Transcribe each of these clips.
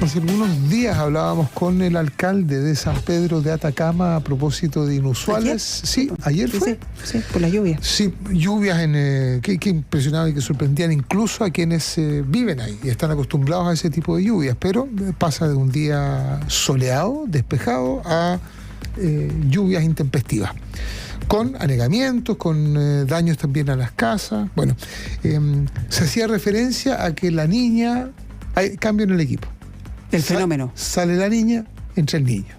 Hace algunos días hablábamos con el alcalde de San Pedro de Atacama a propósito de inusuales... ¿Ayer? Sí, ayer fue. Sí, por las lluvias. Sí, lluvias que impresionaban y que sorprendían incluso a quienes viven ahí y están acostumbrados a ese tipo de lluvias, pero pasa de un día soleado, despejado, a lluvias intempestivas, con anegamientos, con daños también a las casas. Bueno, se hacía referencia a que la niña... Hay cambio en el equipo. El fenómeno. Sale la niña, entra el niño.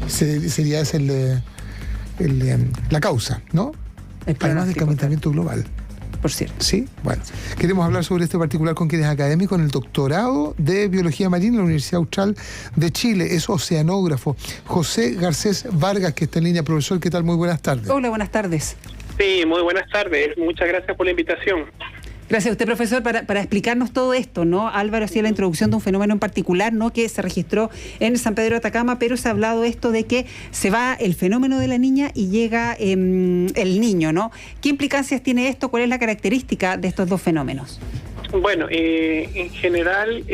Sería esa la causa, ¿no? Además del calentamiento global. Por cierto. Sí, bueno. Queremos hablar sobre este particular con quien es académico en el doctorado de Biología Marina en la Universidad Austral de Chile. Es oceanógrafo. José Garcés Vargas, que está en línea. Profesor, ¿qué tal? Muy buenas tardes. Hola, buenas tardes. Sí, muy buenas tardes. Muchas gracias por la invitación. Gracias a usted, profesor, para explicarnos todo esto, ¿no? Álvaro hacía la introducción de un fenómeno en particular, ¿no?, que se registró en San Pedro de Atacama, pero se ha hablado esto de que se va el fenómeno de la niña y llega el niño, ¿no? ¿Qué implicancias tiene esto? ¿Cuál es la característica de estos dos fenómenos? Bueno, en general,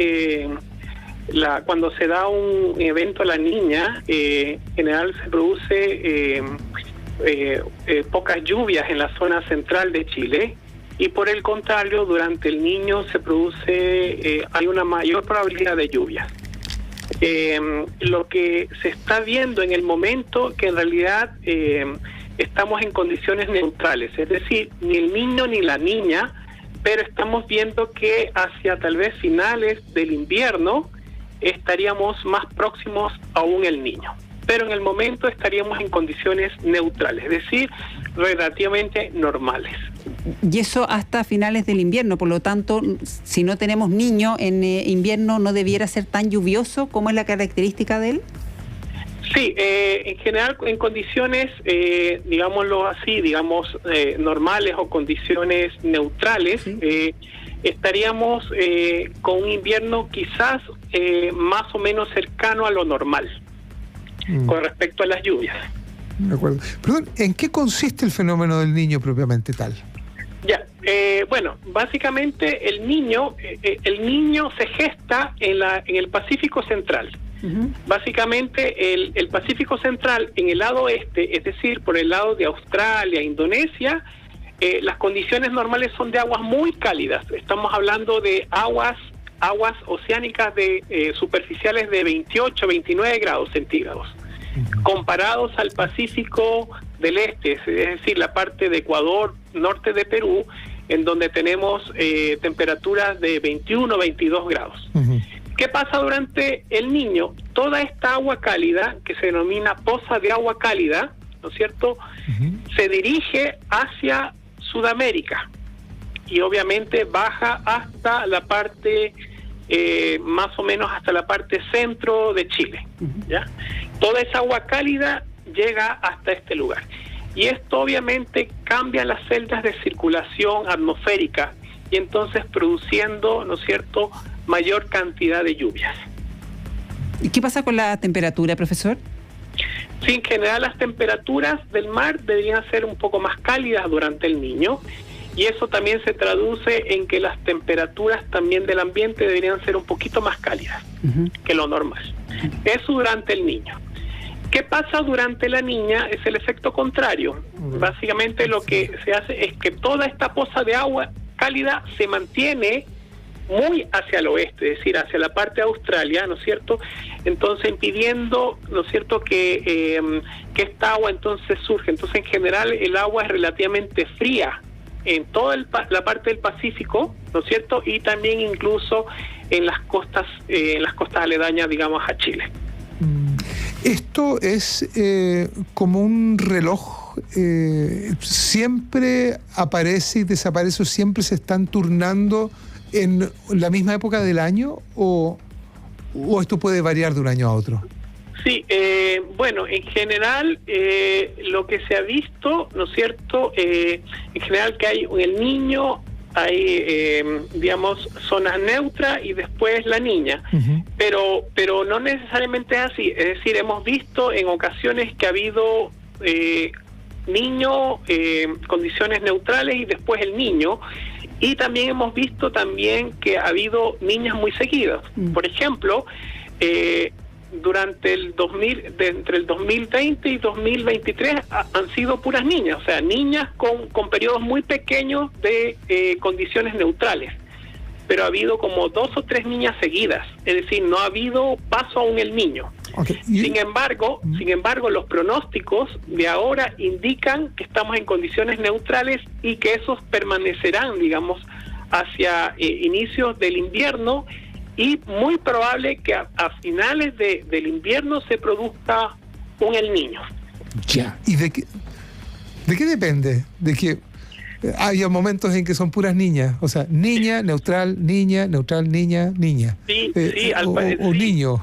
cuando se da un evento a la niña, en general se produce pocas lluvias en la zona central de Chile. Y por el contrario, durante el niño se produce, hay una mayor probabilidad de lluvia. Lo que se está viendo en el momento, que en realidad estamos en condiciones neutrales, es decir, ni el niño ni la niña, pero estamos viendo que hacia tal vez finales del invierno estaríamos más próximos aún el niño. Pero en el momento estaríamos en condiciones neutrales, es decir, relativamente normales. Y eso hasta finales del invierno, por lo tanto, si no tenemos niño en invierno, ¿no debiera ser tan lluvioso? ¿Cómo es la característica de él? Sí, en general en condiciones, digámoslo así, normales o condiciones neutrales, sí. Estaríamos con un invierno quizás más o menos cercano a lo normal. Con respecto a las lluvias. De acuerdo. Perdón, ¿en qué consiste el fenómeno del niño propiamente tal? Ya, bueno, básicamente el niño se gesta en el Pacífico Central. Uh-huh. Básicamente el Pacífico Central en el lado oeste, es decir, por el lado de Australia, Indonesia, las condiciones normales son de aguas muy cálidas. Estamos hablando de aguas oceánicas superficiales de 28, 29 grados centígrados, comparados al Pacífico del Este, es decir, la parte de Ecuador, norte de Perú, en donde tenemos temperaturas de 21, 22 grados. Uh-huh. ¿Qué pasa durante el niño? Toda esta agua cálida, que se denomina poza de agua cálida, ¿no es cierto?, uh-huh, se dirige hacia Sudamérica. Y obviamente baja hasta la parte, más o menos hasta la parte centro de Chile, ¿ya? Toda esa agua cálida llega hasta este lugar. Y esto obviamente cambia las celdas de circulación atmosférica y entonces produciendo, ¿no es cierto?, mayor cantidad de lluvias. ¿Y qué pasa con la temperatura, profesor? Sí, en general las temperaturas del mar deberían ser un poco más cálidas durante el niño. Y eso también se traduce en que las temperaturas también del ambiente deberían ser un poquito más cálidas, uh-huh, que lo normal. Eso durante el niño. ¿Qué pasa durante la niña? Es el efecto contrario. Uh-huh. Básicamente lo que se hace es que toda esta poza de agua cálida se mantiene muy hacia el oeste, es decir, hacia la parte de Australia, ¿no es cierto? Entonces impidiendo, ¿no es cierto?, que esta agua entonces surge. Entonces en general el agua es relativamente fría en toda la parte del Pacífico, ¿no es cierto?, y también incluso en las costas aledañas, digamos, a Chile. Esto es como un reloj, siempre aparece y desaparece, o siempre se están turnando en la misma época del año, o esto puede variar de un año a otro. Sí, bueno, en general lo que se ha visto, ¿no es cierto?, en general que hay en el niño, hay, digamos, zonas neutras y después la niña, uh-huh, pero no necesariamente es así. Es decir, hemos visto en ocasiones que ha habido niño, condiciones neutrales y después el niño, Y también hemos visto también que ha habido niñas muy seguidas. Por ejemplo, durante entre el 2020 y 2023 han sido puras niñas, o sea, niñas con periodos muy pequeños de condiciones neutrales. Pero ha habido como 2 o 3 niñas seguidas, es decir, no ha habido paso aún el niño. Okay. Sin embargo, los pronósticos de ahora indican que estamos en condiciones neutrales y que esos permanecerán, digamos, hacia inicios del invierno, y muy probable que a finales del invierno se produzca un El Niño. Ya. ¿Y de qué depende? De que haya momentos en que son puras niñas, o sea, niña, neutral, niña, niña. Sí, sí, o sí. Niño.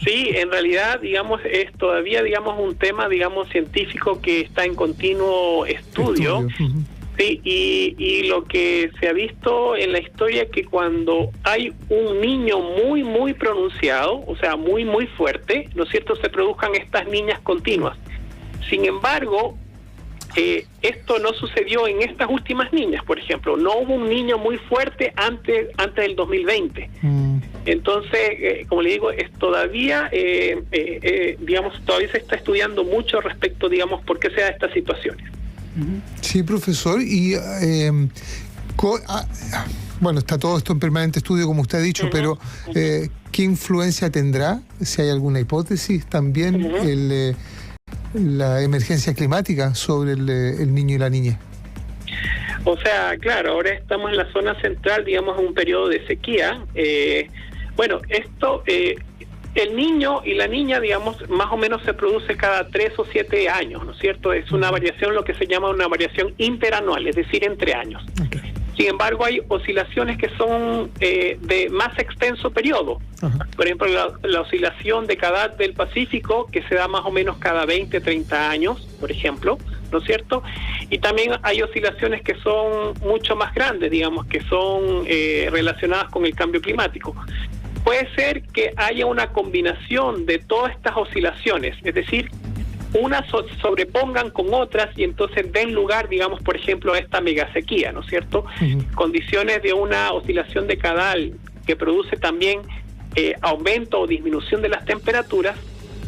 Sí, en realidad, digamos, es todavía, digamos, un tema, digamos, científico que está en continuo estudio. Uh-huh. Sí, y lo que se ha visto en la historia es que cuando hay un niño muy, muy pronunciado, o sea, muy, muy fuerte, ¿no es cierto?, se produzcan estas niñas continuas. Sin embargo, esto no sucedió en estas últimas niñas, por ejemplo. No hubo un niño muy fuerte antes del 2020. Entonces, como le digo, es todavía, digamos, todavía se está estudiando mucho respecto, digamos, por qué se da estas situaciones. Sí, profesor, y bueno, está todo esto en permanente estudio, como usted ha dicho, pero ¿qué influencia tendrá, si hay alguna hipótesis, también la emergencia climática sobre el niño y la niña? O sea, claro, ahora estamos en la zona central, digamos, en un periodo de sequía. Bueno, esto, el niño y la niña, digamos, más o menos se produce cada 3 o 7 años, ¿no es cierto? Es una variación, lo que se llama una variación interanual, es decir, entre años. Okay. Sin embargo, hay oscilaciones que son de más extenso periodo. Por ejemplo, la oscilación de Kadath del Pacífico, que se da más o menos cada 20, 30 años, por ejemplo, ¿no es cierto? Y también hay oscilaciones que son mucho más grandes, digamos, que son relacionadas con el cambio climático. Puede ser que haya una combinación de todas estas oscilaciones, es decir, unas sobrepongan con otras y entonces den lugar, digamos, por ejemplo, a esta megasequía, ¿no es cierto? Condiciones de una oscilación de Kadath que produce también aumento o disminución de las temperaturas,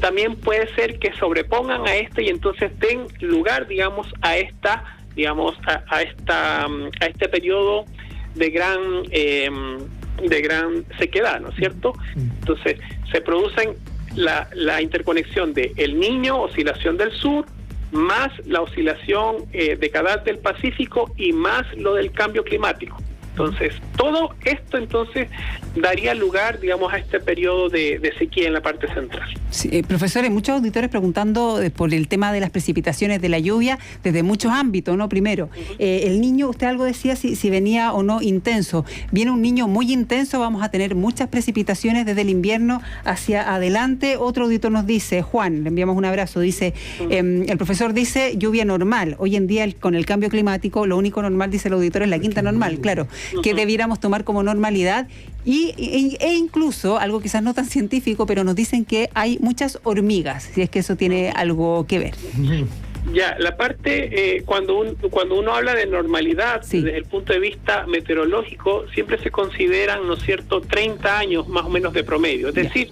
también puede ser que sobrepongan a esta y entonces den lugar, digamos, a esta, digamos, a este periodo de gran sequedad, ¿no es cierto? Entonces se producen la interconexión de El Niño, oscilación del sur, más la oscilación de Kadath del Pacífico y más lo del cambio climático. Entonces, todo esto entonces daría lugar, digamos, a este periodo de sequía en la parte central. Sí, profesores, muchos auditores preguntando por el tema de las precipitaciones de la lluvia desde muchos ámbitos, ¿no? Primero, el niño, usted algo decía si venía o no intenso. Viene un niño muy intenso, vamos a tener muchas precipitaciones desde el invierno hacia adelante. Otro auditor nos dice, Juan, le enviamos un abrazo, dice, el profesor dice lluvia normal. Hoy en día con el cambio climático, lo único normal, dice el auditor, es la quinta normal, claro, que debiéramos tomar como normalidad. E incluso, algo quizás no tan científico, pero nos dicen que hay muchas hormigas, si es que eso tiene algo que ver. Ya, la parte, cuando uno habla de normalidad, sí, desde el punto de vista meteorológico, siempre se consideran, ¿no es cierto?, 30 años más o menos de promedio. Es decir,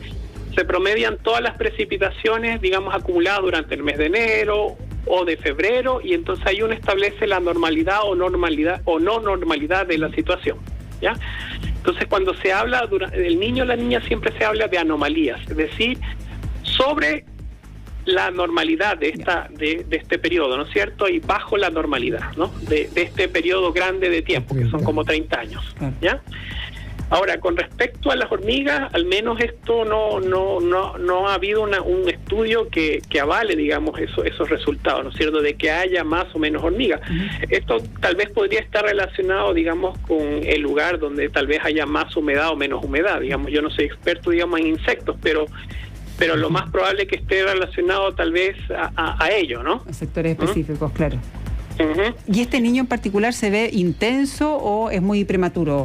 se promedian todas las precipitaciones, digamos, acumuladas durante el mes de enero o de febrero, y entonces ahí uno establece la normalidad o no normalidad de la situación, ¿ya? Entonces, cuando se habla del niño o la niña, siempre se habla de anomalías, es decir, sobre la normalidad de este periodo, ¿no es cierto? Y bajo la normalidad, ¿no? De este periodo grande de tiempo, que son como 30 años, ¿ya? Ahora, con respecto a las hormigas, al menos esto no ha habido un estudio que avale, digamos, esos resultados, ¿no es cierto?, de que haya más o menos hormigas. Esto tal vez podría estar relacionado, digamos, con el lugar donde tal vez haya más humedad o menos humedad. Digamos, yo no soy experto, digamos, en insectos, pero lo más probable es que esté relacionado tal vez a ello, ¿no? A sectores específicos, claro. ¿Y este niño en particular se ve intenso o es muy prematuro?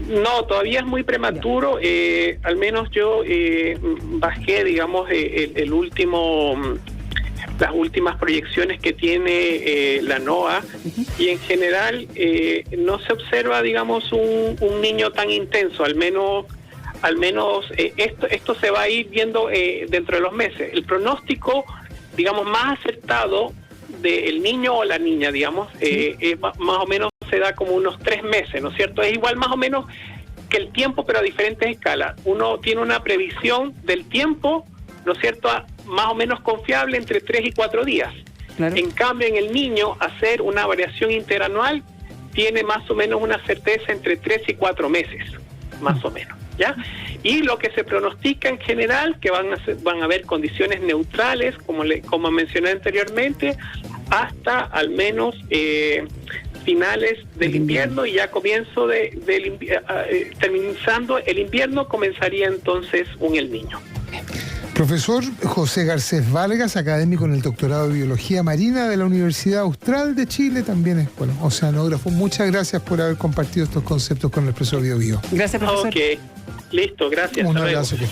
No, todavía es muy prematuro. Al menos yo bajé, digamos, el último las últimas proyecciones que tiene la NOAA, y en general no se observa, digamos, un niño tan intenso, al menos esto se va a ir viendo dentro de los meses. El pronóstico, digamos, más acertado del niño o la niña, digamos, más o menos se da como unos 3 meses, ¿no es cierto? Es igual más o menos que el tiempo, pero a diferentes escalas. Uno tiene una previsión del tiempo, ¿no es cierto?, más o menos confiable entre 3 y 4 días. Claro. En cambio, en el niño, hacer una variación interanual tiene más o menos una certeza entre 3 y 4 meses, más o menos, ¿ya? Y lo que se pronostica en general, que van a haber condiciones neutrales, como mencioné anteriormente, hasta al menos finales del invierno, y ya terminando el invierno comenzaría entonces El Niño. Profesor José Garcés Vargas, académico en el doctorado de Biología Marina de la Universidad Austral de Chile, también es, oceanógrafo. Muchas gracias por haber compartido estos conceptos con el profesor Bio Bio. Gracias, profesor. Ok, listo, gracias. Un abrazo. Que esté